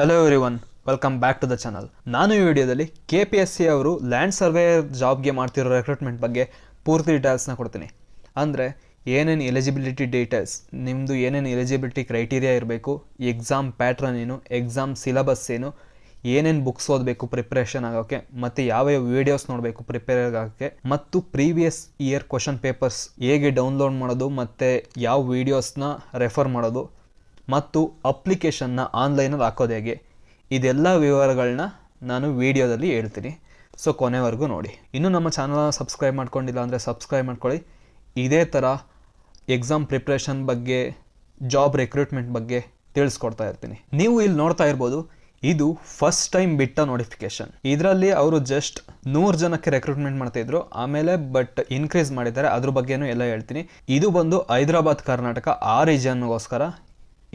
Hello everyone, welcome back to the channel. ನಾನು ಈ ವಿಡಿಯೋದಲ್ಲಿ KPSC ಅವರು ಲ್ಯಾಂಡ್ ಸರ್ವೇಯರ್ ಜಾಬ್ಗೆ ಮಾಡ್ತಿರೋ ರೆಕ್ರೂಟ್ಮೆಂಟ್ ಬಗ್ಗೆ ಪೂರ್ತಿ ಡೀಟೇಲ್ಸ್ನ ಕೊಡ್ತೀನಿ. ಅಂದರೆ ಏನೇನು ಎಲಿಜಿಬಿಲಿಟಿ ಡೀಟೇಲ್ಸ್, ನಿಮ್ಮದು ಏನೇನು ಎಲಿಜಿಬಿಲಿಟಿ ಕ್ರೈಟೀರಿಯಾ ಇರಬೇಕು, ಎಕ್ಸಾಮ್ ಪ್ಯಾಟ್ರನ್ ಏನು, ಎಕ್ಸಾಮ್ ಸಿಲಬಸ್ ಏನು, ಏನೇನು ಬುಕ್ಸ್ ಓದಬೇಕು ಪ್ರಿಪ್ರೇಷನ್ ಆಗೋಕ್ಕೆ, ಮತ್ತು ಯಾವ ವೀಡಿಯೋಸ್ ನೋಡಬೇಕು ಪ್ರಿಪೇರ್ ಆಗೋಕ್ಕೆ, ಮತ್ತು ಪ್ರೀವಿಯಸ್ ಇಯರ್ ಕ್ವಶನ್ ಪೇಪರ್ಸ್ ಹೇಗೆ ಡೌನ್ಲೋಡ್ ಮಾಡೋದು ಮತ್ತು ಯಾವ ವೀಡಿಯೋಸ್ನ ರೆಫರ್ ಮಾಡೋದು, ಮತ್ತು ಅಪ್ಲಿಕೇಶನ್ನ ಆನ್ಲೈನಲ್ಲಿ ಹಾಕೋದು ಹೇಗೆ, ಇದೆಲ್ಲ ವಿವರಗಳನ್ನ ನಾನು ವಿಡಿಯೋದಲ್ಲಿ ಹೇಳ್ತೀನಿ. ಸೊ ಕೊನೆವರೆಗೂ ನೋಡಿ. ಇನ್ನೂ ನಮ್ಮ ಚಾನಲ್ನ ಸಬ್ಸ್ಕ್ರೈಬ್ ಮಾಡ್ಕೊಂಡಿಲ್ಲ ಅಂದರೆ ಸಬ್ಸ್ಕ್ರೈಬ್ ಮಾಡ್ಕೊಳ್ಳಿ. ಇದೇ ಥರ ಎಕ್ಸಾಮ್ ಪ್ರಿಪ್ರೇಷನ್ ಬಗ್ಗೆ, ಜಾಬ್ ರಿಕ್ರೂಟ್ಮೆಂಟ್ ಬಗ್ಗೆ ತಿಳಿಸ್ಕೊಡ್ತಾ ಇರ್ತೀನಿ. ನೀವು ಇಲ್ಲಿ ನೋಡ್ತಾ ಇರ್ಬೋದು, ಇದು ಫಸ್ಟ್ ಟೈಮ್ ಬಿಟ್ಟ ನೋಟಿಫಿಕೇಶನ್. ಇದರಲ್ಲಿ ಅವರು ಜಸ್ಟ್ 100 ಜನಕ್ಕೆ ರೆಕ್ರೂಟ್ಮೆಂಟ್ ಮಾಡ್ತಾಯಿದ್ರು, ಆಮೇಲೆ ಬಟ್ ಇನ್ಕ್ರೀಸ್ ಮಾಡಿದ್ದಾರೆ. ಅದ್ರ ಬಗ್ಗೆನೂ ಎಲ್ಲ ಹೇಳ್ತೀನಿ. ಇದು ಬಂದು ಹೈದರಾಬಾದ್ ಕರ್ನಾಟಕ ಆ ರೀಜನ್ಗೋಸ್ಕರ.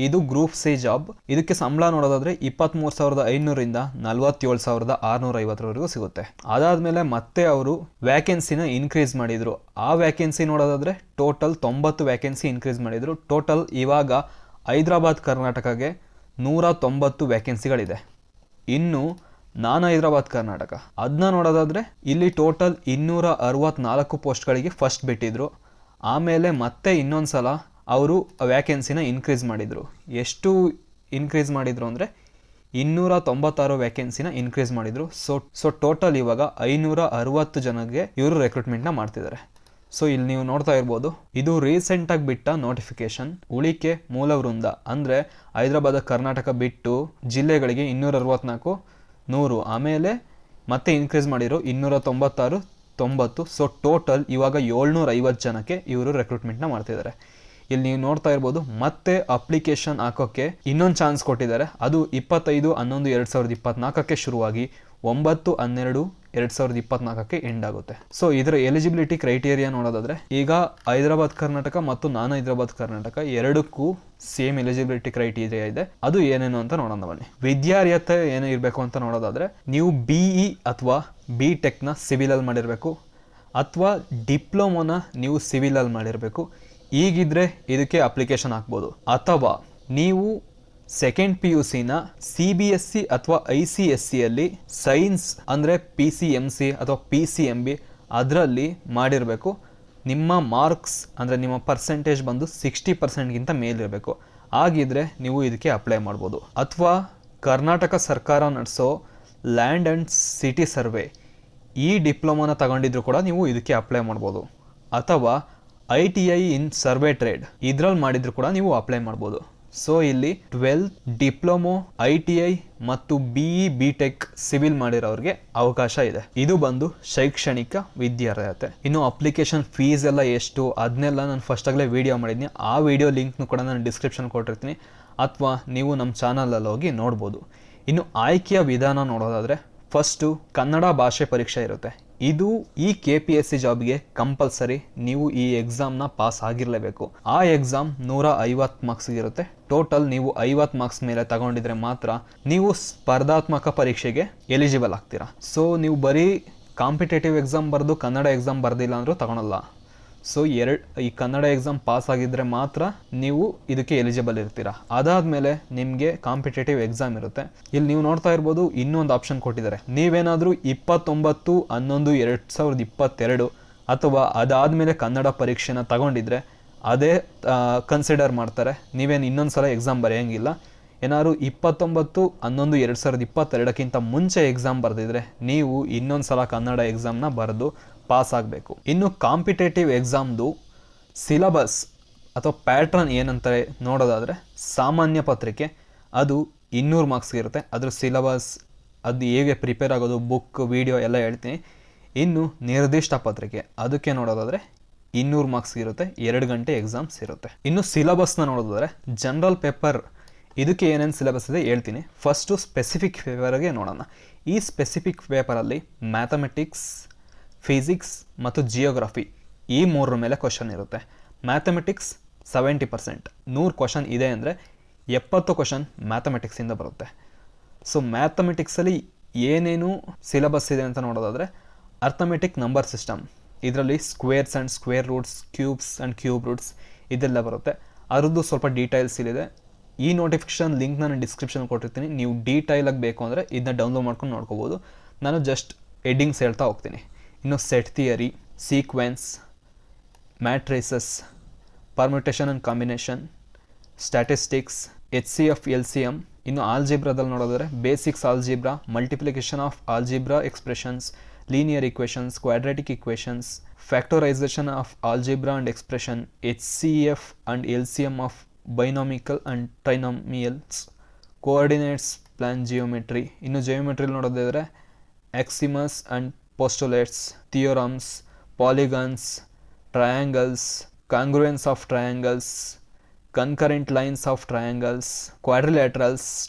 ಇದು ಗ್ರೂಪ್ ಸಿ ಜಾಬ್. ಇದಕ್ಕೆ ಸಂಬಳ ನೋಡೋದಾದ್ರೆ 23,500ರಿಂದ 47,650ವರೆಗೂ ಸಿಗುತ್ತೆ. ಅದಾದಮೇಲೆ ಮತ್ತೆ ಅವರು ವ್ಯಾಕೆನ್ಸಿನ ಇನ್ಕ್ರೀಸ್ ಮಾಡಿದ್ರು. ಆ ವ್ಯಾಕೆನ್ಸಿ ನೋಡೋದಾದ್ರೆ ಟೋಟಲ್ 90 ವ್ಯಾಕೆನ್ಸಿ ಇನ್ಕ್ರೀಸ್ ಮಾಡಿದ್ರು. ಟೋಟಲ್ ಇವಾಗ ಹೈದರಾಬಾದ್ ಕರ್ನಾಟಕಗೆ 190 ವ್ಯಾಕೆನ್ಸಿಗಳಿದೆ. ಇನ್ನು ನಾನ್ ಹೈದರಾಬಾದ್ ಕರ್ನಾಟಕ ಅದನ್ನ ನೋಡೋದಾದ್ರೆ ಇಲ್ಲಿ ಟೋಟಲ್ 264 ಪೋಸ್ಟ್ಗಳಿಗೆ ಫಸ್ಟ್ ಬಿಟ್ಟಿದ್ರು. ಆಮೇಲೆ ಮತ್ತೆ ಇನ್ನೊಂದ್ಸಲ ಅವರು ವ್ಯಾಕೆನ್ಸಿನ ಇನ್ಕ್ರೀಸ್ ಮಾಡಿದರು. ಎಷ್ಟು ಇನ್ಕ್ರೀಸ್ ಮಾಡಿದರು ಅಂದರೆ 296 ವ್ಯಾಕೆನ್ಸಿನ ಇನ್ಕ್ರೀಸ್ ಮಾಡಿದರು. ಸೊ ಟೋಟಲ್ ಇವಾಗ 560 ಜನಕ್ಕೆ ಇವರು ರೆಕ್ರೂಟ್ಮೆಂಟ್ನ ಮಾಡ್ತಿದ್ದಾರೆ. ಸೊ ಇಲ್ಲಿ ನೀವು ನೋಡ್ತಾ ಇರ್ಬೋದು, ಇದು ರೀಸೆಂಟಾಗಿ ಬಿಟ್ಟ ನೋಟಿಫಿಕೇಶನ್. ಉಳಿಕೆ ಮೂಲ ವೃಂದ ಅಂದರೆ ಹೈದರಾಬಾದ್ ಕರ್ನಾಟಕ ಬಿಟ್ಟು ಜಿಲ್ಲೆಗಳಿಗೆ 264, 100, ಆಮೇಲೆ ಮತ್ತೆ ಇನ್ಕ್ರೀಸ್ ಮಾಡಿರೋ 296, 90. ಸೊ ಟೋಟಲ್ ಇವಾಗ 750 ಜನಕ್ಕೆ ಇವರು ರೆಕ್ರೂಟ್ಮೆಂಟ್ನ ಮಾಡ್ತಿದ್ದಾರೆ. ಇಲ್ಲಿ ನೀವು ನೋಡ್ತಾ ಇರ್ಬೋದು, ಮತ್ತೆ ಅಪ್ಲಿಕೇಶನ್ ಹಾಕೋಕ್ಕೆ ಇನ್ನೊಂದು ಚಾನ್ಸ್ ಕೊಟ್ಟಿದ್ದಾರೆ. ಅದು 25/11/2024 ಶುರುವಾಗಿ 9/12/2024 ಎಂಡ್ ಆಗುತ್ತೆ. ಸೊ ಇದರ ಎಲಿಜಿಬಿಲಿಟಿ ಕ್ರೈಟೀರಿಯಾ ನೋಡೋದಾದ್ರೆ, ಈಗ ಹೈದರಾಬಾದ್ ಕರ್ನಾಟಕ ಮತ್ತು ನಾನ್ ಹೈದರಾಬಾದ್ ಕರ್ನಾಟಕ ಎರಡಕ್ಕೂ ಸೇಮ್ ಎಲಿಜಿಬಿಲಿಟಿ ಕ್ರೈಟೀರಿಯಾ ಇದೆ. ಅದು ಏನೇನು ಅಂತ ನೋಡೋಣ ಬನ್ನಿ. ವಿದ್ಯಾರ್ಹತೆ ಏನು ಇರಬೇಕು ಅಂತ ನೋಡೋದಾದ್ರೆ, ನೀವು BE ಅಥವಾ BTechನ ಸಿವಿಲಲ್ಲಿ ಮಾಡಿರಬೇಕು, ಅಥವಾ ಡಿಪ್ಲೊಮೋನ ನೀವು ಸಿವಿಲಲ್ಲಿ ಮಾಡಿರಬೇಕು. ಈಗಿದ್ರೆ ಇದಕ್ಕೆ ಅಪ್ಲಿಕೇಶನ್ ಹಾಕ್ಬೋದು. ಅಥವಾ ನೀವು ಸೆಕೆಂಡ್ PUCನ CBSE ಅಥವಾ ICSEಯಲ್ಲಿ ಸೈನ್ಸ್ ಅಂದರೆ PCMC ಅಥವಾ PCMB ಅದರಲ್ಲಿ ಮಾಡಿರಬೇಕು. ನಿಮ್ಮ ಮಾರ್ಕ್ಸ್ ಅಂದರೆ ನಿಮ್ಮ ಪರ್ಸೆಂಟೇಜ್ ಬಂದು 60%ಗಿಂತ ಮೇಲಿರಬೇಕು. ಆಗಿದ್ರೆ ನೀವು ಇದಕ್ಕೆ ಅಪ್ಲೈ ಮಾಡ್ಬೋದು. ಅಥವಾ ಕರ್ನಾಟಕ ಸರ್ಕಾರ ನಡೆಸೋ ಲ್ಯಾಂಡ್ ಆ್ಯಂಡ್ ಸಿಟಿ ಸರ್ವೆ ಈ ಡಿಪ್ಲೊಮಾನ ತಗೊಂಡಿದ್ರು ಕೂಡ ನೀವು ಇದಕ್ಕೆ ಅಪ್ಲೈ ಮಾಡ್ಬೋದು. ಅಥವಾ ITI ಇನ್ ಸರ್ವೆ ಟ್ರೇಡ್ ಇದ್ರಲ್ಲಿ ಮಾಡಿದ್ರು ಕೂಡ ನೀವು ಅಪ್ಲೈ ಮಾಡ್ಬೋದು. ಸೊ ಇಲ್ಲಿ 12th ಡಿಪ್ಲೊಮೊ, ITI ಮತ್ತು BE BTech ಸಿವಿಲ್ ಮಾಡಿರೋರಿಗೆ ಅವಕಾಶ ಇದೆ. ಇದು ಬಂದು ಶೈಕ್ಷಣಿಕ ವಿದ್ಯಾರ್ಹತೆ. ಇನ್ನು ಅಪ್ಲಿಕೇಶನ್ ಫೀಸ್ ಎಲ್ಲ ಎಷ್ಟು ಅದನ್ನೆಲ್ಲ ನಾನು ಫಸ್ಟಾಗಲೇ ವಿಡಿಯೋ ಮಾಡಿದ್ದೀನಿ. ಆ ವಿಡಿಯೋ ಲಿಂಕ್ನು ಕೂಡ ನಾನು ಡಿಸ್ಕ್ರಿಪ್ಷನ್ ಕೊಟ್ಟಿರ್ತೀನಿ, ಅಥವಾ ನೀವು ನಮ್ಮ ಚಾನಲಲ್ಲಿ ಹೋಗಿ ನೋಡ್ಬೋದು. ಇನ್ನು ಆಯ್ಕೆಯ ವಿಧಾನ ನೋಡೋದಾದರೆ, ಫಸ್ಟು ಕನ್ನಡ ಭಾಷೆ ಪರೀಕ್ಷೆ ಇರುತ್ತೆ. ಇದು ಈ KPSC ಜಾಬ್ಗೆ ಕಂಪಲ್ಸರಿ. ನೀವು ಈ ಎಕ್ಸಾಮ್ನ ಪಾಸ್ ಆಗಿರಲೇಬೇಕು. ಆ ಎಕ್ಸಾಮ್ 150 ಮಾರ್ಕ್ಸ್ ಇರುತ್ತೆ. ಟೋಟಲ್ ನೀವು 50 ಮಾರ್ಕ್ಸ್ ಮೇಲೆ ತಗೊಂಡಿದ್ರೆ ಮಾತ್ರ ನೀವು ಸ್ಪರ್ಧಾತ್ಮಕ ಪರೀಕ್ಷೆಗೆ ಎಲಿಜಿಬಲ್ ಆಗ್ತೀರಾ. ಸೊ ನೀವು ಬರೀ ಕಾಂಪಿಟೇಟಿವ್ ಎಕ್ಸಾಮ್ ಬರೆದು ಕನ್ನಡ ಎಕ್ಸಾಮ್ ಬರೆದಿಲ್ಲ ಅಂದರೂ ತಗೊಳಲ್ಲ. ಸೊ ಈ ಕನ್ನಡ ಎಕ್ಸಾಮ್ ಪಾಸ್ ಆಗಿದ್ರೆ ಮಾತ್ರ ನೀವು ಇದಕ್ಕೆ ಎಲಿಜಿಬಲ್ ಇರ್ತೀರಾ. ಅದಾದಮೇಲೆ ನಿಮಗೆ ಕಾಂಪಿಟೇಟಿವ್ ಎಕ್ಸಾಮ್ ಇರುತ್ತೆ. ಇಲ್ಲಿ ನೀವು ನೋಡ್ತಾ ಇರ್ಬೋದು, ಇನ್ನೊಂದು ಆಪ್ಷನ್ ಕೊಟ್ಟಿದ್ದಾರೆ. ನೀವೇನಾದರೂ 29/11/2022 ಅಥವಾ ಅದಾದಮೇಲೆ ಕನ್ನಡ ಪರೀಕ್ಷೆನ ತಗೊಂಡಿದ್ರೆ ಅದೇ ಕನ್ಸಿಡರ್ ಮಾಡ್ತಾರೆ. ನೀವೇನು ಇನ್ನೊಂದು ಸಲ ಎಕ್ಸಾಮ್ ಬರೆಯೋಂಗಿಲ್ಲ. ಏನಾದ್ರು 29/11/2022ಕ್ಕಿಂತ ಮುಂಚೆ ಎಕ್ಸಾಮ್ ಬರೆದಿದ್ರೆ ನೀವು ಇನ್ನೊಂದು ಸಲ ಕನ್ನಡ ಎಕ್ಸಾಮ್ನ ಬರೆದು ಪಾಸ್ ಆಗಬೇಕು. ಇನ್ನು ಕಾಂಪಿಟೇಟಿವ್ ಎಕ್ಸಾಮ್ದು ಸಿಲಬಸ್ ಅಥವಾ ಪ್ಯಾಟ್ರನ್ ಏನಂತಾರೆ ನೋಡೋದಾದರೆ, ಸಾಮಾನ್ಯ ಪತ್ರಿಕೆ ಅದು 200 ಮಾರ್ಕ್ಸ್ ಇರುತ್ತೆ. ಅದ್ರ ಸಿಲಬಸ್ ಅದು ಹೇಗೆ ಪ್ರಿಪೇರ್ ಆಗೋದು, ಬುಕ್, ವಿಡಿಯೋ ಎಲ್ಲ ಹೇಳ್ತೀನಿ. ಇನ್ನು ನಿರ್ದಿಷ್ಟ ಪತ್ರಿಕೆ ಅದಕ್ಕೆ ನೋಡೋದಾದರೆ 200 ಮಾರ್ಕ್ಸ್ ಇರುತ್ತೆ. 2 ಗಂಟೆ ಎಕ್ಸಾಮ್ಸ್ ಇರುತ್ತೆ. ಇನ್ನು ಸಿಲಬಸ್ನ ನೋಡೋದಾದರೆ, ಜನರಲ್ ಪೇಪರ್ ಇದಕ್ಕೆ ಏನೇನು ಸಿಲೆಬಸ್ ಇದೆ ಹೇಳ್ತೀನಿ. ಫಸ್ಟು ಸ್ಪೆಸಿಫಿಕ್ ಪೇಪರ್ಗೆ ನೋಡೋಣ. ಈ ಸ್ಪೆಸಿಫಿಕ್ ಪೇಪರಲ್ಲಿ ಮ್ಯಾಥಮೆಟಿಕ್ಸ್, ಫಿಸಿಕ್ಸ್ ಮತ್ತು ಜಿಯೋಗ್ರಫಿ ಈ 3 ಮೇಲೆ ಕ್ವಶನ್ ಇರುತ್ತೆ. ಮ್ಯಾಥಮೆಟಿಕ್ಸ್ 70%, 100 ಕ್ವಶನ್ ಇದೆ ಅಂದರೆ 70 ಕ್ವಶನ್ ಮ್ಯಾಥಮೆಟಿಕ್ಸಿಂದ ಬರುತ್ತೆ. ಸೊ ಮ್ಯಾಥಮೆಟಿಕ್ಸಲ್ಲಿ ಏನೇನು ಸಿಲೆಬಸ್ ಇದೆ ಅಂತ ನೋಡೋದಾದರೆ, ಅರ್ಥಮೆಟಿಕ್ ನಂಬರ್ ಸಿಸ್ಟಮ್ ಇದರಲ್ಲಿ squares and square roots, cubes and cube roots ಇದೆಲ್ಲ ಬರುತ್ತೆ. ಅದರದ್ದು ಸ್ವಲ್ಪ ಡೀಟೇಲ್ಸ್ ಇಲ್ಲಿದೆ. ಈ ನೋಟಿಫಿಕೇಶನ್ ಲಿಂಕ್ ನಾನು ಡಿಸ್ಕ್ರಿಪ್ಷನ್ ಕೊಟ್ಟಿರ್ತೀನಿ. ನೀವು ಡೀಟೈಲಾಗಿ ಬೇಕು ಅಂದರೆ ಇದನ್ನ ಡೌನ್ಲೋಡ್ ಮಾಡ್ಕೊಂಡು ನೋಡ್ಕೋಬೋದು. ನಾನು ಜಸ್ಟ್ ಹೆಡ್ಡಿಂಗ್ಸ್ ಹೇಳ್ತಾ ಹೋಗ್ತೀನಿ. ಇನ್ನು set theory, sequence, matrices, permutation and combination, statistics, HCF, LCM. ಇನ್ನು ಆಲ್ಜಿಬ್ರಾದಲ್ಲಿ ನೋಡೋದಾದ್ರೆ basics algebra, multiplication of algebra expressions, linear equations, quadratic equations, factorisation of algebra and expression, HCF and LCM of binomial and trinomials, coordinates, plane geometry. ಇನ್ನು ಜಿಯೋಮೆಟ್ರಿಲಿ ನೋಡೋದಾದರೆ axioms and postulates, theorems, polygons, triangles, congruence of triangles, concurrent lines of triangles, quadrilaterals,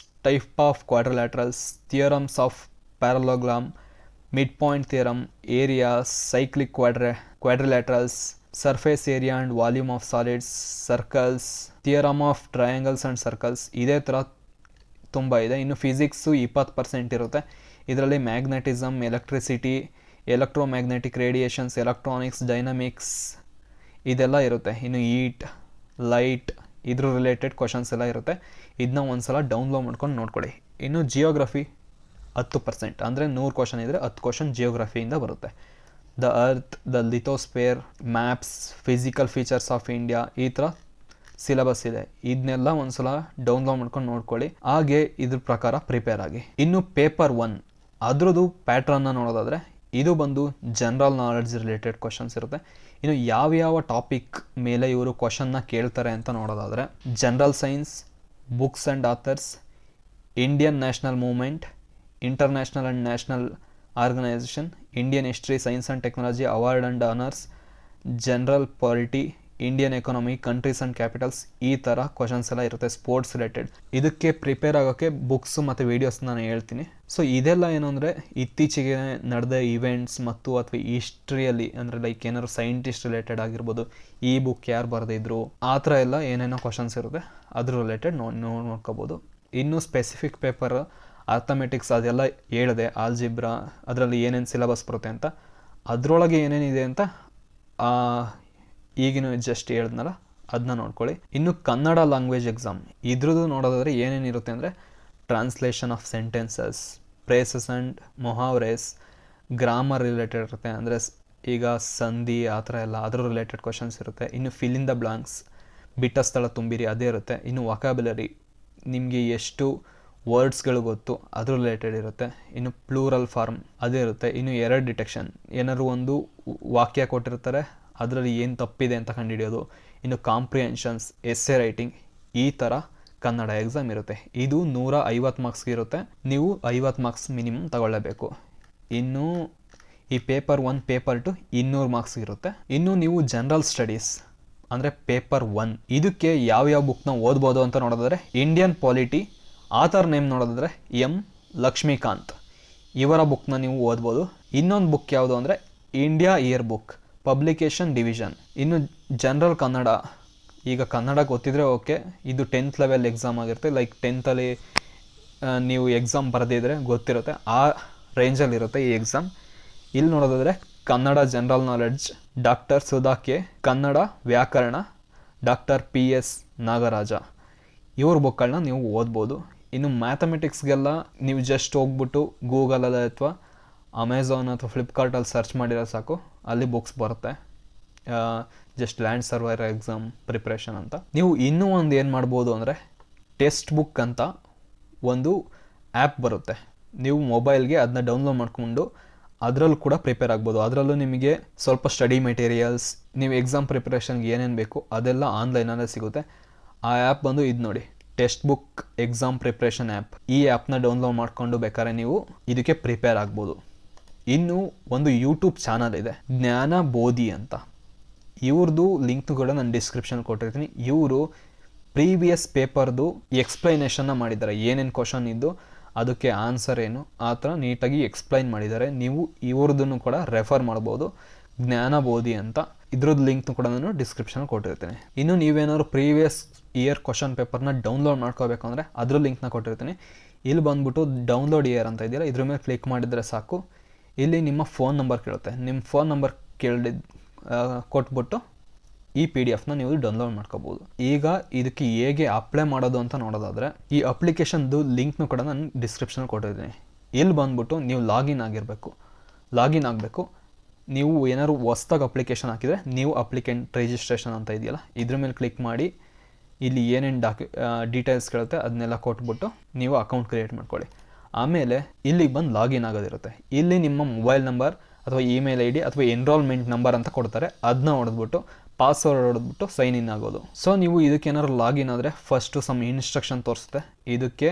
type of quadrilaterals, theorems of parallelogram, midpoint theorem, areas, cyclic quadrilaterals, surface area and volume of solids, circles, theorem of triangles and circles. ಇದೇ ಥರ ತುಂಬ ಇದೆ. ಇನ್ನು physics 20% ಇರುತ್ತೆ. ಇದರಲ್ಲಿ magnetism, electricity, electromagnetic radiations, electronics, dynamics ಇದೆಲ್ಲ ಇರುತ್ತೆ. ಇನ್ನು ಈಟ್, ಲೈಟ್ ಇದ್ರ ರಿಲೇಟೆಡ್ ಕ್ವಶನ್ಸ್ ಎಲ್ಲ ಇರುತ್ತೆ. ಇದನ್ನ ಒಂದ್ಸಲ ಡೌನ್ಲೋಡ್ ಮಾಡ್ಕೊಂಡು ನೋಡ್ಕೊಳ್ಳಿ. ಇನ್ನು ಜಿಯೋಗ್ರಫಿ 10%, ಅಂದರೆ 100 ಕ್ವಶನ್ ಇದ್ದರೆ 10 ಕ್ವಶನ್ ಜಿಯೋಗ್ರಫಿಯಿಂದ ಬರುತ್ತೆ. The earth, the lithosphere, maps, physical features of India, ಈ ಥರ ಸಿಲೆಬಸ್ ಇದೆ. ಇದನ್ನೆಲ್ಲ ಒಂದ್ಸಲ ಡೌನ್ಲೋಡ್ ಮಾಡ್ಕೊಂಡು ನೋಡ್ಕೊಳ್ಳಿ. ಹಾಗೆ ಇದ್ರ ಪ್ರಕಾರ ಪ್ರಿಪೇರ್ ಆಗಿ. ಇನ್ನು ಪೇಪರ್ 1 ಅದ್ರದ್ದು ಪ್ಯಾಟ್ರನ್ನ ನೋಡೋದಾದರೆ ಇದು ಬಂದು ಜನರಲ್ ನಾಲೆಡ್ಜ್ ರಿಲೇಟೆಡ್ ಕ್ವಶನ್ಸ್ ಇರುತ್ತೆ. ಇನ್ನು ಯಾವ್ಯಾವ ಟಾಪಿಕ್ ಮೇಲೆ ಇವರು ಕ್ವಶನ್ನ ಕೇಳ್ತಾರೆ ಅಂತ ನೋಡೋದಾದರೆ general science, books and authors, Indian national movement, international and national organisation, Indian history, science and technology, award and honours, general polity, Indian economy, countries and capitals, ಈ ಥರ ಕ್ವಶನ್ಸ್ ಎಲ್ಲ ಇರುತ್ತೆ ಸ್ಪೋರ್ಟ್ಸ್ ರಿಲೇಟೆಡ್. ಇದಕ್ಕೆ ಪ್ರಿಪೇರ್ ಆಗೋಕ್ಕೆ books ಮತ್ತು videos ನಾನು ಹೇಳ್ತೀನಿ. So ಇದೆಲ್ಲ ಏನು ಅಂದರೆ ಇತ್ತೀಚೆಗೆ ನಡೆದ ಇವೆಂಟ್ಸ್ ಮತ್ತು ಅಥವಾ ಹಿಸ್ಟ್ರಿಯಲ್ಲಿ ಅಂದರೆ ಲೈಕ್ ಏನಾದ್ರು ಸೈಂಟಿಸ್ಟ್ ರಿಲೇಟೆಡ್ ಆಗಿರ್ಬೋದು, ಈ ಬುಕ್ ಯಾರು ಬರೆದಿದ್ರು, ಆ ಥರ ಎಲ್ಲ ಏನೇನೋ ಕ್ವಶನ್ಸ್ ಇರುತ್ತೆ ಅದ್ರ ರಿಲೇಟೆಡ್ ನೋಡ್ಕೋಬೋದು. ಇನ್ನು ಸ್ಪೆಸಿಫಿಕ್ ಪೇಪರ್ ಅರ್ಥಮೆಟಿಕ್ಸ್ ಅದೆಲ್ಲ ಹೇಳಿದೆ, ಆಲ್ಜಿಬ್ರಾ ಅದರಲ್ಲಿ ಏನೇನು ಸಿಲೆಬಸ್ ಬರುತ್ತೆ ಅಂತ, ಅದರೊಳಗೆ ಏನೇನಿದೆ ಅಂತ ಈಗಿನ ಜಸ್ಟ್ ಹೇಳಿದ್ನಲ್ಲ ಅದನ್ನ ನೋಡ್ಕೊಳ್ಳಿ. ಇನ್ನು ಕನ್ನಡ ಲ್ಯಾಂಗ್ವೇಜ್ ಎಕ್ಸಾಮ್ ಇದ್ರದ್ದು ನೋಡೋದಾದರೆ ಏನೇನಿರುತ್ತೆ ಅಂದರೆ translation of sentences, phrases and ಮೊಹಾವ್ರೇಸ್, ಗ್ರಾಮರ್ ರಿಲೇಟೆಡ್ ಇರುತ್ತೆ. ಅಂದರೆ ಈಗ ಸಂಧಿ ಆ ಥರ ಎಲ್ಲ ಅದ್ರ ರಿಲೇಟೆಡ್ ಕ್ವಶನ್ಸ್ ಇರುತ್ತೆ. ಇನ್ನು ಫಿಲ್ ಇನ್ ದ ಬ್ಲಾಂಕ್ಸ್, ಬಿಟ್ಟ ಸ್ಥಳ ತುಂಬಿರಿ ಅದೇ ಇರುತ್ತೆ. ಇನ್ನು ವೊಕ್ಯಾಬ್ಯುಲರಿ, ನಿಮಗೆ ಎಷ್ಟು ವರ್ಡ್ಸ್ಗಳು ಗೊತ್ತು ಅದ್ರ ರಿಲೇಟೆಡ್ ಇರುತ್ತೆ. ಇನ್ನು ಪ್ಲೂರಲ್ ಫಾರ್ಮ್ ಅದೇ ಇರುತ್ತೆ. ಇನ್ನು ಎರರ್ ಡಿಟೆಕ್ಷನ್, ಏನಾದ್ರು ಒಂದು ವಾಕ್ಯ ಕೊಟ್ಟಿರ್ತಾರೆ ಅದರಲ್ಲಿ ಏನು ತಪ್ಪಿದೆ ಅಂತ ಕಂಡುಹಿಡಿಯೋದು. ಇನ್ನು ಕಾಂಪ್ರಿಹೆನ್ಷನ್ಸ್, ಎಸ್ಸೆ ರೈಟಿಂಗ್, ಈ ಥರ ಕನ್ನಡ ಎಕ್ಸಾಮ್ ಇರುತ್ತೆ. ಇದು 150 ಮಾರ್ಕ್ಸ್ಗೆ ಇರುತ್ತೆ. ನೀವು 50 ಮಾರ್ಕ್ಸ್ ಮಿನಿಮಮ್ ತಗೊಳ್ಳೇಬೇಕು. ಇನ್ನು ಈ ಪೇಪರ್ 1, ಪೇಪರ್ 2 200 ಮಾರ್ಕ್ಸ್ ಇರುತ್ತೆ. ಇನ್ನು ನೀವು ಜನರಲ್ ಸ್ಟಡೀಸ್ ಅಂದರೆ ಪೇಪರ್ 1 ಇದಕ್ಕೆ ಯಾವ್ಯಾವ ಬುಕ್ನ ಓದ್ಬೋದು ಅಂತ ನೋಡೋದಾದರೆ ಇಂಡಿಯನ್ ಪಾಲಿಟಿ, ಆಥರ್ ನೇಮ್ ನೋಡೋದಾದರೆ M. ಲಕ್ಷ್ಮೀಕಾಂತ್, ಇವರ ಬುಕ್ನ ನೀವು ಓದ್ಬೋದು. ಇನ್ನೊಂದು ಬುಕ್ ಯಾವುದು ಅಂದರೆ India year book, publication division. ಇನ್ನು ಜನರಲ್ ಕನ್ನಡ, ಈಗ ಕನ್ನಡ ಗೊತ್ತಿದ್ರೆ ಓಕೆ, ಇದು 10th ಲೆವೆಲ್ ಎಕ್ಸಾಮ್ ಆಗಿರುತ್ತೆ. ಲೈಕ್ 10th ನೀವು ಎಕ್ಸಾಮ್ ಬರೆದಿದ್ರೆ ಗೊತ್ತಿರುತ್ತೆ, ಆ ರೇಂಜಲ್ಲಿರುತ್ತೆ ಈ ಎಕ್ಸಾಮ್. ಇಲ್ಲಿ ನೋಡೋದಾದರೆ Kannada general knowledge doctor Sudha K, Kannada ವ್ಯಾಕರಣ ಡಾಕ್ಟರ್ PS ನಾಗರಾಜ, ಇವ್ರ ಬುಕ್ಗಳನ್ನ ನೀವು ಓದ್ಬೋದು. ಇನ್ನು ಮ್ಯಾಥಮೆಟಿಕ್ಸ್ಗೆಲ್ಲ ನೀವು ಜಸ್ಟ್ ಹೋಗ್ಬಿಟ್ಟು ಗೂಗಲಲ್ಲಿ ಅಥವಾ ಅಮೆಝಾನ್ ಅಥವಾ ಫ್ಲಿಪ್ಕಾರ್ಟಲ್ಲಿ ಸರ್ಚ್ ಮಾಡಿರೋ ಸಾಕು, ಅಲ್ಲಿ ಬುಕ್ಸ್ ಬರುತ್ತೆ. ಜಸ್ಟ್ ಲ್ಯಾಂಡ್ ಸರ್ವೈರ್ ಎಕ್ಸಾಮ್ ಪ್ರಿಪ್ರೇಷನ್ ಅಂತ. ನೀವು ಇನ್ನೂ ಒಂದು ಏನು ಮಾಡ್ಬೋದು ಅಂದರೆ ಟೆಕ್ಸ್ಟ್ ಬುಕ್ ಅಂತ ಒಂದು ಆ್ಯಪ್ ಬರುತ್ತೆ. ನೀವು ಮೊಬೈಲ್ಗೆ ಅದನ್ನ ಡೌನ್ಲೋಡ್ ಮಾಡಿಕೊಂಡು ಅದರಲ್ಲೂ ಕೂಡ ಪ್ರಿಪೇರ್ ಆಗ್ಬೋದು. ಅದರಲ್ಲೂ ನಿಮಗೆ ಸ್ವಲ್ಪ ಸ್ಟಡಿ ಮೆಟೀರಿಯಲ್ಸ್, ನೀವು ಎಕ್ಸಾಮ್ ಪ್ರಿಪ್ರೇಷನ್ಗೆ ಏನೇನು ಬೇಕು ಅದೆಲ್ಲ ಆನ್ಲೈನಲ್ಲೇ ಸಿಗುತ್ತೆ. ಆ ಆ್ಯಪ್ ಬಂದು ಇದು ನೋಡಿ, text book exam preparation app. ಈ ಆ್ಯಪ್ನ ಡೌನ್ಲೋಡ್ ಮಾಡಿಕೊಂಡು ಬೇಕಾದ್ರೆ ನೀವು ಇದಕ್ಕೆ ಪ್ರಿಪೇರ್ ಆಗ್ಬೋದು. ಇನ್ನು ಒಂದು ಯೂಟ್ಯೂಬ್ ಚಾನಲ್ ಇದೆ, ಜ್ಞಾನ ಬೋಧಿ ಅಂತ. ಇವ್ರದ್ದು ಲಿಂಕ್ ಕೂಡ ನಾನು ಡಿಸ್ಕ್ರಿಪ್ಷನ್ ಕೊಟ್ಟಿರ್ತೀನಿ. ಇವರು ಪ್ರೀವಿಯಸ್ ಪೇಪರ್ದು ಎಕ್ಸ್ಪ್ಲೈನೇಷನ್ನ ಮಾಡಿದ್ದಾರೆ, ಏನೇನು ಕ್ವಶನ್ ಇದ್ದು ಅದಕ್ಕೆ ಆನ್ಸರ್ ಏನು ಆ ಥರ ನೀಟಾಗಿ ಎಕ್ಸ್ಪ್ಲೈನ್ ಮಾಡಿದ್ದಾರೆ. ನೀವು ಇವ್ರದ್ದನ್ನು ಕೂಡ ರೆಫರ್ ಮಾಡ್ಬೋದು, ಜ್ಞಾನ ಬೋಧಿ ಅಂತ. ಇದ್ರದ್ದು ಲಿಂಕ್ನು ಕೂಡ ನಾನು ಡಿಸ್ಕ್ರಿಪ್ಷನ್ ಕೊಟ್ಟಿರ್ತೀನಿ. ಇನ್ನು ನೀವೇನಾದ್ರು ಪ್ರೀವಿಯಸ್ ಇಯರ್ ಕ್ವಶನ್ ಪೇಪರ್ನ ಡೌನ್ಲೋಡ್ ಮಾಡ್ಕೋಬೇಕು ಅಂದರೆ ಅದ್ರ ಲಿಂಕ್ನ ಕೊಟ್ಟಿರ್ತೀನಿ. ಇಲ್ಲಿ ಬಂದ್ಬಿಟ್ಟು ಡೌನ್ಲೋಡ್ ಇಯರ್ ಅಂತ ಇದೆಯಲ್ಲ, ಇದ್ರ ಮೇಲೆ ಕ್ಲಿಕ್ ಮಾಡಿದರೆ ಸಾಕು. ಇಲ್ಲಿ ನಿಮ್ಮ ಫೋನ್ ನಂಬರ್ ಕೇಳುತ್ತೆ, ನಿಮ್ಮ ಫೋನ್ ನಂಬರ್ ಕೊಟ್ಬಿಟ್ಟು ಈ PDF ನೀವು ಡೌನ್ಲೋಡ್ ಮಾಡ್ಕೋಬೋದು. ಈಗ ಇದಕ್ಕೆ ಹೇಗೆ ಅಪ್ಲೈ ಮಾಡೋದು ಅಂತ ನೋಡೋದಾದರೆ, ಈ ಅಪ್ಲಿಕೇಶನ್ದು ಲಿಂಕ್ನು ಕೂಡ ನಾನು ಡಿಸ್ಕ್ರಿಪ್ಷನ್ ಕೊಟ್ಟಿದ್ದೀನಿ. ಇಲ್ಲಿ ಬಂದ್ಬಿಟ್ಟು ನೀವು ಲಾಗಿನ್ ಆಗಬೇಕು. ನೀವು ಏನಾದ್ರು ಹೊಸ್ದಾಗಿ ಅಪ್ಲಿಕೇಶನ್ ಹಾಕಿದರೆ ನೀವು ಅಪ್ಲಿಕೆಂಟ್ ರಿಜಿಸ್ಟ್ರೇಷನ್ ಅಂತ ಇದೆಯಲ್ಲ, ಇದ್ರ ಮೇಲೆ ಕ್ಲಿಕ್ ಮಾಡಿ ಇಲ್ಲಿ ಏನೇನು ಡೀಟೇಲ್ಸ್ ಕೇಳುತ್ತೆ ಅದನ್ನೆಲ್ಲ ಕೊಟ್ಬಿಟ್ಟು ನೀವು ಅಕೌಂಟ್ ಕ್ರಿಯೇಟ್ ಮಾಡ್ಕೊಳ್ಳಿ. ಆಮೇಲೆ ಇಲ್ಲಿಗೆ ಬಂದು ಲಾಗಿನ್ ಆಗೋದಿರುತ್ತೆ. ಇಲ್ಲಿ ನಿಮ್ಮ ಮೊಬೈಲ್ ನಂಬರ್ ಅಥವಾ ಇಮೇಲ್ ID ಅಥವಾ ಎನ್ರೋಲ್ಮೆಂಟ್ ನಂಬರ್ ಅಂತ ಕೊಡ್ತಾರೆ, ಅದನ್ನ ಹೊಡೆದ್ಬಿಟ್ಟು ಪಾಸ್ವರ್ಡ್ ಹೊಡೆದ್ಬಿಟ್ಟು ಸೈನ್ ಇನ್ ಆಗೋದು. ಸೊ ನೀವು ಇದಕ್ಕೆ ಏನಾದ್ರು ಲಾಗಿನ್ ಆದರೆ ಫಸ್ಟು ಸಮ್ ಇನ್ಸ್ಟ್ರಕ್ಷನ್ ತೋರಿಸುತ್ತೆ, ಇದಕ್ಕೆ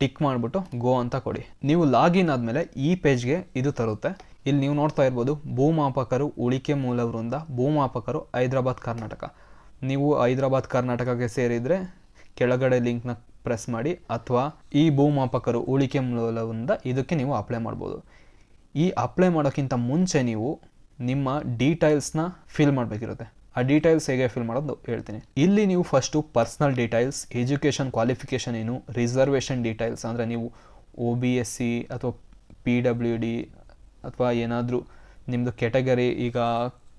ಟಿಕ್ ಮಾಡಿಬಿಟ್ಟು ಗೋ ಅಂತ ಕೊಡಿ. ನೀವು ಲಾಗಿನ್ ಆದಮೇಲೆ ಈ ಪೇಜ್ಗೆ ಇದು ತರುತ್ತೆ. ಇಲ್ಲಿ ನೀವು ನೋಡ್ತಾ ಇರ್ಬೋದು, ಭೂಮಾಪಕರು ಉಳಿಕೆ ಮೂಲವೃಂದ ಭೂಮಾಪಕರು ಹೈದರಾಬಾದ್ ಕರ್ನಾಟಕ. ನೀವು ಹೈದರಾಬಾದ್ ಕರ್ನಾಟಕಕ್ಕೆ ಸೇರಿದರೆ ಕೆಳಗಡೆ ಲಿಂಕ್ನ ಪ್ರೆಸ್ ಮಾಡಿ, ಅಥವಾ ಈ ಭೂಮಾಪಕರು ಉಳಿಕೆ ಮೂಲವೃಂದ ಇದಕ್ಕೆ ನೀವು ಅಪ್ಲೈ ಮಾಡ್ಬೋದು. ಈ ಅಪ್ಲೈ ಮಾಡೋಕ್ಕಿಂತ ಮುಂಚೆ ನೀವು ನಿಮ್ಮ ಡೀಟೇಲ್ಸ್ನ ಫಿಲ್ ಮಾಡಬೇಕಿರುತ್ತೆ. ಆ ಡೀಟೇಲ್ಸ್ ಹೇಗೆ ಫಿಲ್ ಮಾಡೋದು ಹೇಳ್ತೀನಿ. ಇಲ್ಲಿ ನೀವು first personal details, education qualification ಏನು, ರಿಸರ್ವೇಷನ್ ಡೀಟೇಲ್ಸ್ ಅಂದರೆ ನೀವು OBSC ಅಥವಾ PWD ಅಥವಾ ಏನಾದರೂ ನಿಮ್ಮದು ಕೆಟಗರಿ, ಈಗ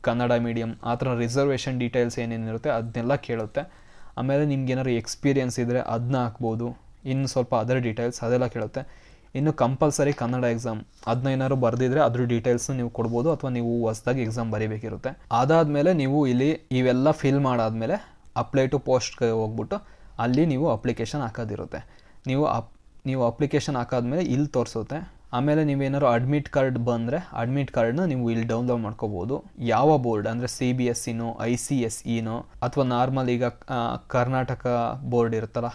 ಕನ್ನಡ ಮೀಡಿಯಮ್, ಆ ಥರ ರಿಸರ್ವೇಷನ್ ಡೀಟೇಲ್ಸ್ ಏನೇನಿರುತ್ತೆ ಅದನ್ನೆಲ್ಲ ಕೇಳುತ್ತೆ. ಆಮೇಲೆ ನಿಮ್ಗೆ ಏನಾದ್ರು ಎಕ್ಸ್ಪೀರಿಯನ್ಸ್ ಇದ್ದರೆ ಅದನ್ನ ಹಾಕ್ಬೋದು. ಇನ್ನು ಸ್ವಲ್ಪ ಅದರ್ ಡೀಟೇಲ್ಸ್ ಅದೆಲ್ಲ ಕೇಳುತ್ತೆ. ಇನ್ನು ಕಂಪಲ್ಸರಿ ಕನ್ನಡ ಎಕ್ಸಾಮ್ ಅದನ್ನ ಏನಾದ್ರು ಬರೆದಿದ್ರೆ ಅದ್ರ ಡೀಟೇಲ್ಸ್ನ ನೀವು ಕೊಡ್ಬೋದು, ಅಥವಾ ನೀವು ಹೊಸದಾಗಿ ಎಕ್ಸಾಮ್ ಬರೀಬೇಕಿರುತ್ತೆ. ಅದಾದಮೇಲೆ ನೀವು ಇಲ್ಲಿ ಇವೆಲ್ಲ ಫಿಲ್ ಮಾಡಾದಮೇಲೆ ಅಪ್ಲೈ ಟು ಪೋಸ್ಟ್ಗೆ ಹೋಗ್ಬಿಟ್ಟು ಅಲ್ಲಿ ನೀವು ಅಪ್ಲಿಕೇಶನ್ ಹಾಕೋದಿರುತ್ತೆ. ನೀವು ಅಪ್ಲಿಕೇಶನ್ ಹಾಕಾದ್ಮೇಲೆ ಇಲ್ಲಿ ತೋರಿಸುತ್ತೆ. ಆಮೇಲೆ ನೀವೇನಾದ್ರು ಅಡ್ಮಿಟ್ ಕಾರ್ಡ್ ಬಂದರೆ ಅಡ್ಮಿಟ್ ಕಾರ್ಡ್ನ ನೀವು ಇಲ್ಲಿ ಡೌನ್ಲೋಡ್ ಮಾಡ್ಕೋಬೋದು. ಯಾವ ಬೋರ್ಡ್ ಅಂದರೆ CBSEನೋ ICSEನೋ ಅಥವಾ ನಾರ್ಮಲ್ ಈಗ ಕರ್ನಾಟಕ ಬೋರ್ಡ್ ಇರುತ್ತಲ್ಲ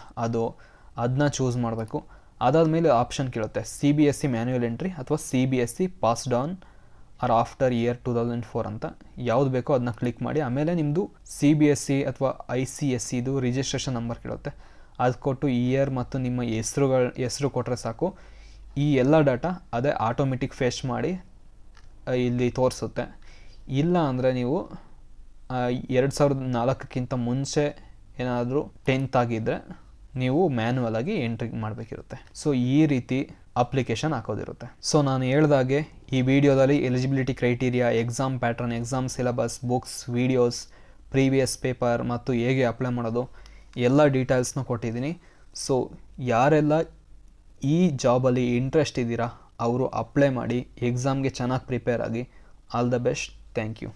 ಅದನ್ನ ಚೂಸ್ ಮಾಡಬೇಕು. ಅದಾದಮೇಲೆ ಆಪ್ಷನ್ ಕೇಳುತ್ತೆ CBSE ಮ್ಯಾನ್ಯುವಲ್ ಎಂಟ್ರಿ ಅಥವಾ CBSE passed on or after year 2004 ಅಂತ. ಯಾವ್ದು ಬೇಕೋ ಅದನ್ನ ಕ್ಲಿಕ್ ಮಾಡಿ. ಆಮೇಲೆ ನಿಮ್ಮದು CBSE ಅಥವಾ ICSEದು ರಿಜಿಸ್ಟ್ರೇಷನ್ ನಂಬರ್ ಕೇಳುತ್ತೆ, ಅದು ಕೊಟ್ಟು ಇಯರ್ ಮತ್ತು ನಿಮ್ಮ ಹೆಸರು ಕೊಟ್ಟರೆ ಸಾಕು. ಈ ಎಲ್ಲ ಡಾಟಾ ಅದೇ ಆಟೋಮೆಟಿಕ್ ಫೇಚ್ ಮಾಡಿ ಇಲ್ಲಿ ತೋರಿಸುತ್ತೆ. ಇಲ್ಲ ಅಂದರೆ ನೀವು 2004ಕ್ಕಿಂತ ಮುಂಚೆ ಏನಾದರೂ 10th ಆಗಿದ್ದರೆ ನೀವು ಮ್ಯಾನ್ಯುವಲ್ ಆಗಿ ಎಂಟ್ರಿ ಮಾಡಬೇಕಿರುತ್ತೆ. ಸೊ ಈ ರೀತಿ ಅಪ್ಲಿಕೇಶನ್ ಹಾಕೋದಿರುತ್ತೆ. ಸೊ ನಾನು ಹೇಳ್ದಾಗೆ ಈ ವಿಡಿಯೋದಲ್ಲಿ eligibility criteria, exam pattern, exam syllabus, books, videos, previous paper ಮತ್ತು ಹೇಗೆ ಅಪ್ಲೈ ಮಾಡೋದು ಎಲ್ಲ ಡೀಟೇಲ್ಸ್ನ ಕೊಟ್ಟಿದ್ದೀನಿ. ಸೊ ಯಾರೆಲ್ಲ ಈ ಜಾಬಲ್ಲಿ ಇಂಟ್ರೆಸ್ಟ್ ಇದ್ದೀರಾ ಅವರು ಅಪ್ಲೈ ಮಾಡಿ, ಎಕ್ಸಾಮ್ಗೆ ಚೆನ್ನಾಗಿ ಪ್ರಿಪೇರ್ ಆಗಿ. All the best. Thank you.